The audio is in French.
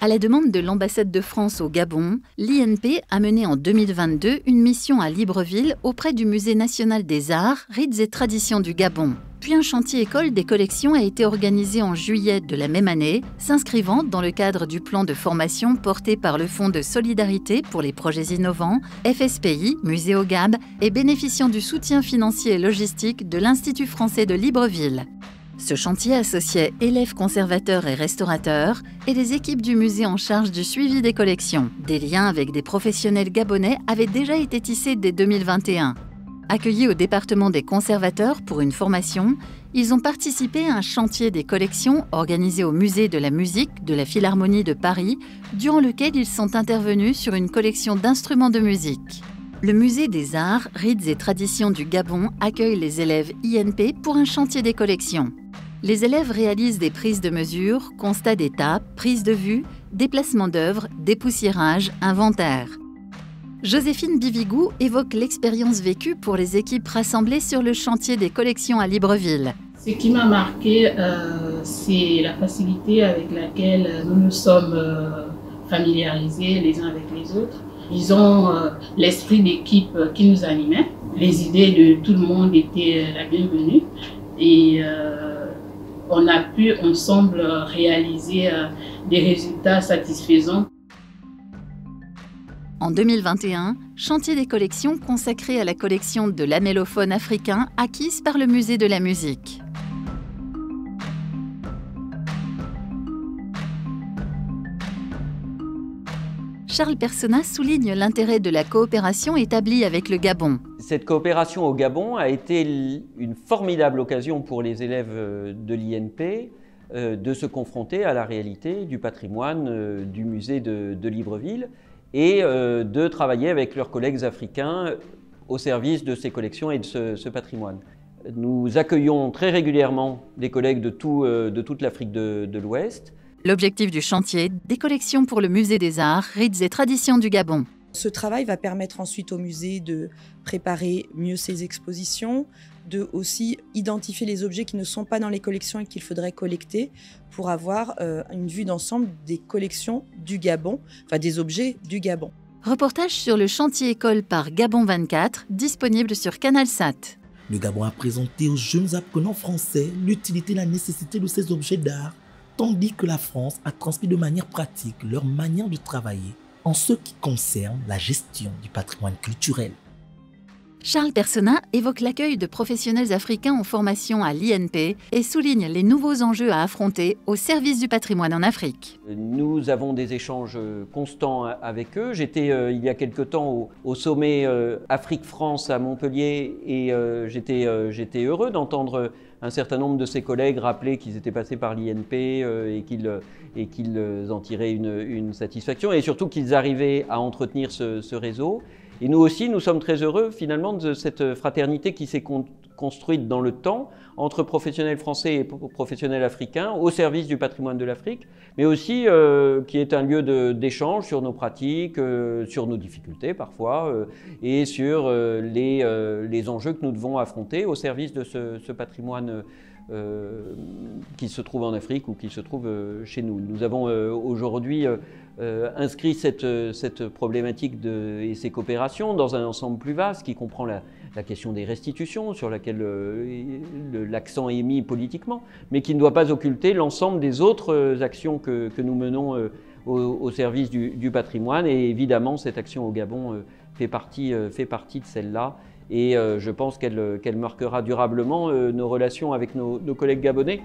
À la demande de l'ambassade de France au Gabon, l'INP a mené en 2022 une mission à Libreville auprès du Musée national des arts, rites et traditions du Gabon. Puis un chantier école des collections a été organisé en juillet de la même année, s'inscrivant dans le cadre du plan de formation porté par le Fonds de solidarité pour les projets innovants, FSPI, Musée au Gab, et bénéficiant du soutien financier et logistique de l'Institut français de Libreville. Ce chantier associait élèves conservateurs et restaurateurs et les équipes du musée en charge du suivi des collections. Des liens avec des professionnels gabonais avaient déjà été tissés dès 2021. Accueillis au département des conservateurs pour une formation, ils ont participé à un chantier des collections organisé au musée de la musique de la Philharmonie de Paris, durant lequel ils sont intervenus sur une collection d'instruments de musique. Le musée des arts, rites et traditions du Gabon accueille les élèves INP pour un chantier des collections. Les élèves réalisent des prises de mesure, constats d'étape, prises de vue, déplacements d'œuvres, dépoussiérage, inventaire. Joséphine Bivigou évoque l'expérience vécue pour les équipes rassemblées sur le chantier des collections à Libreville. Ce qui m'a marqué, c'est la facilité avec laquelle nous nous sommes familiarisés les uns avec les autres. Disons, l'esprit d'équipe qui nous animait. Les idées de tout le monde étaient la bienvenue. Et on a pu ensemble réaliser des résultats satisfaisants. En 2021, chantier des collections consacré à la collection de lamellophone africain acquise par le Musée de la musique. Charles Personnat souligne l'intérêt de la coopération établie avec le Gabon. Cette coopération au Gabon a été une formidable occasion pour les élèves de l'INP de se confronter à la réalité du patrimoine du musée de Libreville et de travailler avec leurs collègues africains au service de ces collections et de ce patrimoine. Nous accueillons très régulièrement des collègues de toute l'Afrique de l'Ouest. L'objectif du chantier, des collections pour le musée des arts, rites et traditions du Gabon. Ce travail va permettre ensuite au musée de préparer mieux ses expositions, de aussi identifier les objets qui ne sont pas dans les collections et qu'il faudrait collecter pour avoir une vue d'ensemble des collections du Gabon, enfin des objets du Gabon. Reportage sur le chantier école par Gabon 24, disponible sur CanalSat. Le Gabon a présenté aux jeunes apprenants français l'utilité et la nécessité de ces objets d'art, tandis que la France a transmis de manière pratique leur manière de travailler en ce qui concerne la gestion du patrimoine culturel. Charles Personnat évoque l'accueil de professionnels africains en formation à l'INP et souligne les nouveaux enjeux à affronter au service du patrimoine en Afrique. Nous avons des échanges constants avec eux. J'étais il y a quelque temps au sommet Afrique-France à Montpellier et j'étais heureux d'entendre un certain nombre de ses collègues rappeler qu'ils étaient passés par l'INP et qu'ils en tiraient une satisfaction et surtout qu'ils arrivaient à entretenir ce réseau. Et nous aussi, nous sommes très heureux finalement de cette fraternité qui s'est construite dans le temps entre professionnels français et professionnels africains au service du patrimoine de l'Afrique, mais aussi qui est un lieu d'échange sur nos pratiques, sur nos difficultés parfois, et sur les enjeux que nous devons affronter au service de ce patrimoine qui se trouve en Afrique ou qui se trouve chez nous. Nous avons aujourd'hui inscrit cette problématique et ces coopérations dans un ensemble plus vaste qui comprend la question des restitutions sur laquelle l'accent est mis politiquement, mais qui ne doit pas occulter l'ensemble des autres actions que nous menons au service du patrimoine. Et évidemment, cette action au Gabon fait partie de celle-là. Et je pense qu'elle marquera durablement nos relations avec nos collègues gabonais.